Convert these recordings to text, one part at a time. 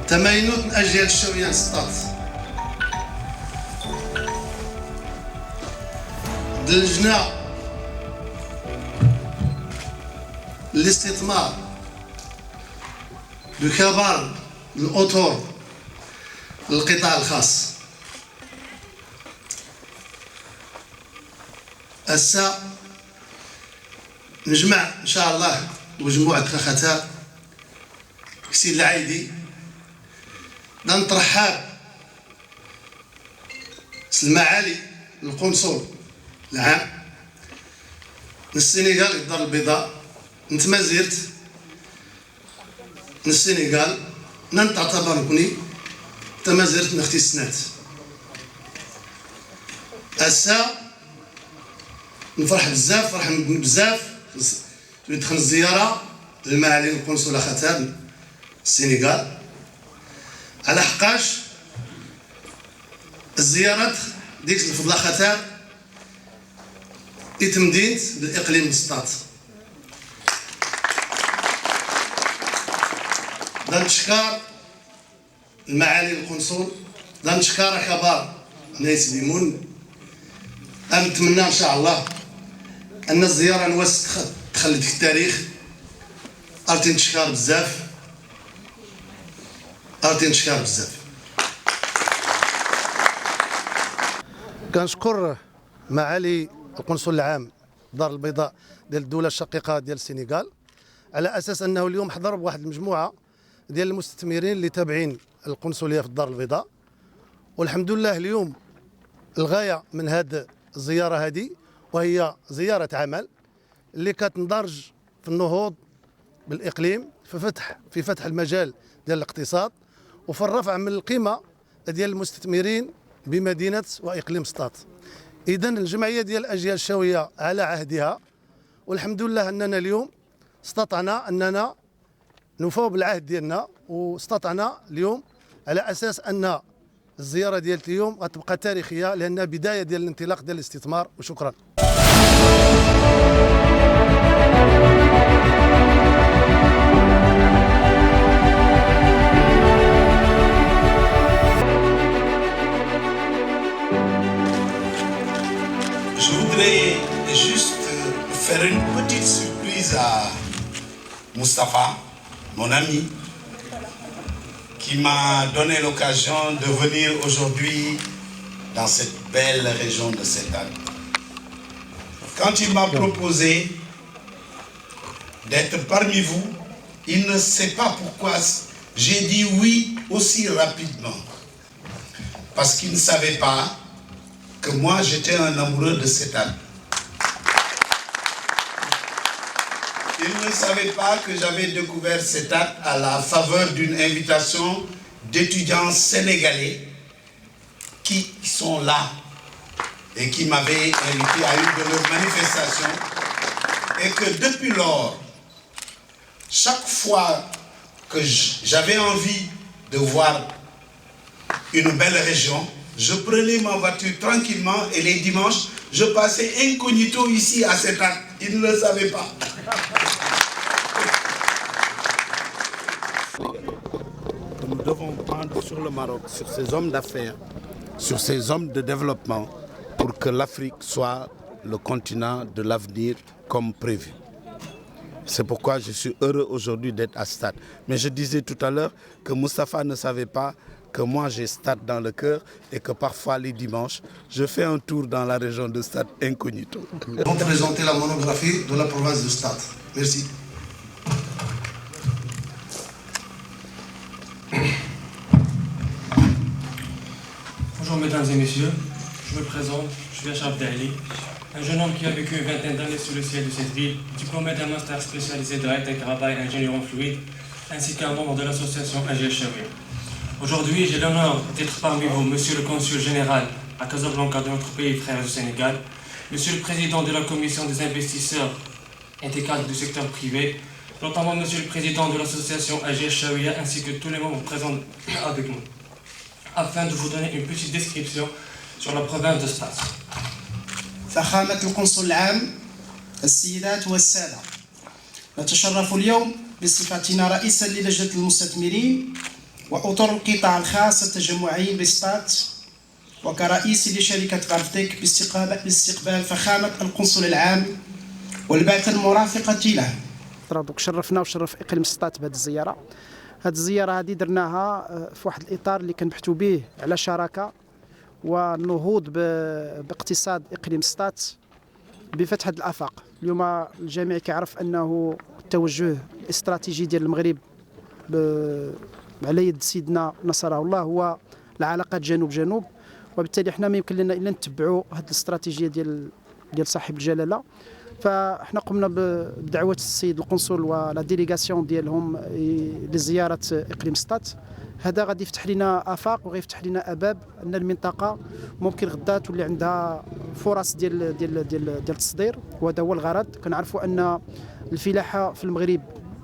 تماينوت من أجيال الشوية للسطات دلجنا الاستثمار بكبار الأطور للقطاع الخاص. هسا نجمع إن شاء الله مجموعة خخاتات كسي العايدي نترحب المعالي القنصل العام من السنغال الدار البيضاء نتمازرت من السنغال ننتعتبركني تمازرت نختي السنات. هسا نفرح بزاف فرح بزاف ندخل الزياره للمعالي القنصل ختان السنغال على حقاش الزيارات ديك الفضله ختان يتمدينت بالاقليم السطات. نشكر المعالي القنصل نشكر كبار ناس ليمون نتمنى ان شاء الله ان الزياره نواس تخلد في التاريخ. ارتي نشكر بزاف كنشكر معالي القنصل العام دار البيضاء ديال الدوله الشقيقه ديال السنغال على اساس انه اليوم حضر بواحد المجموعه ديال المستثمرين اللي تابعين القنصليه في الدار البيضاء. والحمد لله اليوم الغايه من هذه الزياره هذه وهي زياره عمل اللي كتندرج في النهوض بالاقليم في فتح المجال ديال الاقتصاد وفي الرفع من القيمه ديال المستثمرين بمدينه واقليم سطات. اذا الجمعيه ديال الاجيال الشاويه على عهدها والحمد لله اننا اليوم استطعنا اننا نوفوا بالعهد ديالنا واستطعنا اليوم على اساس ان الزياره ديال اليوم غتبقى تاريخيه لانها بدايه ديال الانطلاق ديال الاستثمار. وشكرا. Je voudrais juste faire une petite surprise à Moustapha, mon ami, qui m'a donné l'occasion de venir aujourd'hui dans cette belle région de Setan. Quand il m'a proposé d'être parmi vous, il ne sait pas pourquoi j'ai dit oui aussi rapidement. Parce qu'il ne savait pas que moi j'étais un amoureux de Setan. Il ne savait pas que j'avais découvert Setan à la faveur d'une invitation d'étudiants sénégalais qui sont là et qui m'avaient invité à une de leurs manifestations. Et que depuis lors, chaque fois que j'avais envie de voir une belle région, je prenais ma voiture tranquillement et les dimanches, je passais incognito ici à Setan. Il ne le savait pas. Nous devons prendre sur le Maroc, sur ces hommes d'affaires, sur ces hommes de développement, pour que l'Afrique soit le continent de l'avenir comme prévu. C'est pourquoi je suis heureux aujourd'hui d'être à Stade. Mais je disais tout à l'heure que Moustapha ne savait pas que moi j'ai Stade dans le cœur et que parfois les dimanches, je fais un tour dans la région de Stade incognito. Nous allons présenter la monographie de la province de Stade. Merci. Bonjour mesdames et messieurs, je me présente, je suis Achab Dahli, un jeune homme qui a vécu une vingtaine d'années sous le ciel de cette ville, diplômé d'un master spécialisé de high-tech Rabat et ingénieur en fluide, ainsi qu'un membre de l'association AGL Chaouia. Aujourd'hui, j'ai l'honneur d'être parmi vous, monsieur le consul général à Casablanca de notre pays frère du Sénégal, monsieur le président de la commission des investisseurs et des cadres du secteur privé, notamment monsieur le président de l'association AGL Chaouia, ainsi que tous les membres présents avec nous, afin de vous donner une petite description sur la province de Stade. فخامة القنصل العام، السيدات والسادة، نتشرف اليوم بصفتنا رئيسا للجنة المستثمرين وأطر القطاع الخاص التجمعي بسطات وكرئيس لشركة غارفتيك باستقبال فخامة القنصل العام والبعثة المرافقة له. دوك شرفنا وشرف اقليم سطات بهذه الزياره. هذه الزياره هذه درناها في واحد الاطار اللي كنبحثوا به على شراكه والنهوض باقتصاد اقليم سطات بفتح هذه الافاق. اليوم الجميع كيعرف انه التوجه الاستراتيجي ديال المغرب على يد سيدنا نصره الله هو العلاقات جنوب جنوب، وبالتالي احنا ما يمكن لنا الا نتبعوا هذه الاستراتيجيه ديال صاحب الجلاله. فاحنا قمنا بدعوه السيد القنصل ولا ديليغاسيون ديالهم لزياره اقليم سطات. هذا غادي يفتح لنا افاق وغيفتح لنا ابواب ان المنطقه ممكن غدا تولي عندها فرص ديال التصدير، وهذا هو الغرض. كنعرفوا ان الفلاحه في المغرب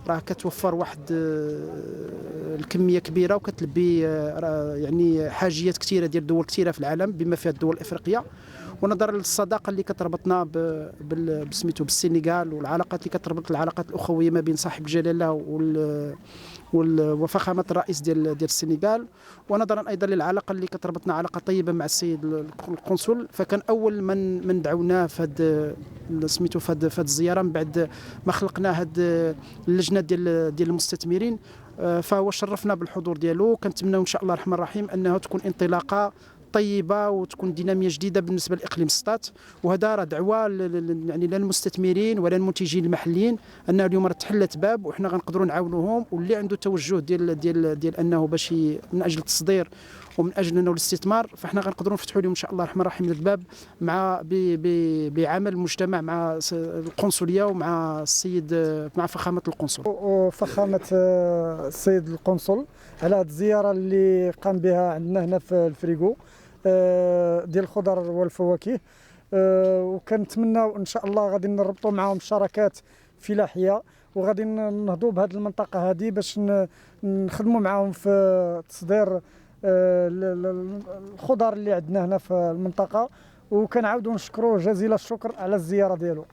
راه كتوفر واحد الكميه كبيره وكتلبي يعني حاجيات كثيره ديال دول كثيره في العالم بما فيها الدول الافريقيه. ونظرا للصداقه اللي كتربطنا بسميتو بالسنغال والعلاقات اللي كتربط العلاقات الاخويه ما بين صاحب الجلاله وفخامه الرئيس ديال السنغال، ونظرا ايضا للعلاقه اللي كتربطنا علاقه طيبه مع السيد القنصل، فكان اول من دعوناه في هذا سميتو في هذه الزياره من بعد ما خلقنا هذه اللجنه ديال المستثمرين. فهو شرفنا بالحضور ديالو. كنتمناو ان شاء الله الرحمن الرحيم انها تكون انطلاقه طيبه وتكون ديناميه جديده بالنسبه لاقليم سطات. وهذا راه دعوه يعني لا للمستثمرين ولا المنتجين المحليين انه اليوم راه تحلت باب وحنا غنقدروا نعاونوهم، واللي عنده توجه ديال انه باش من اجل التصدير ومن اجل انه الاستثمار، فاحنا غنقدروا نفتحوا لهم ان شاء الله الرحمن الرحيم الباب مع بعمل المجتمع مع القنصليه ومع السيد مع فخامه القنصل وفخامه السيد القنصل على هذه الزياره اللي قام بها عندنا هنا في الفريقو ديال الخضر والفواكه. وكنتمناو ان شاء الله غادي نربطوا معاهم شراكات فلاحيه وغادي نهضوا بهذه المنطقه هذه باش نخدموا معاهم في تصدير الخضر اللي عندنا هنا في المنطقه. وكنعاودوا نشكروه جزيل الشكر على الزياره ديالو.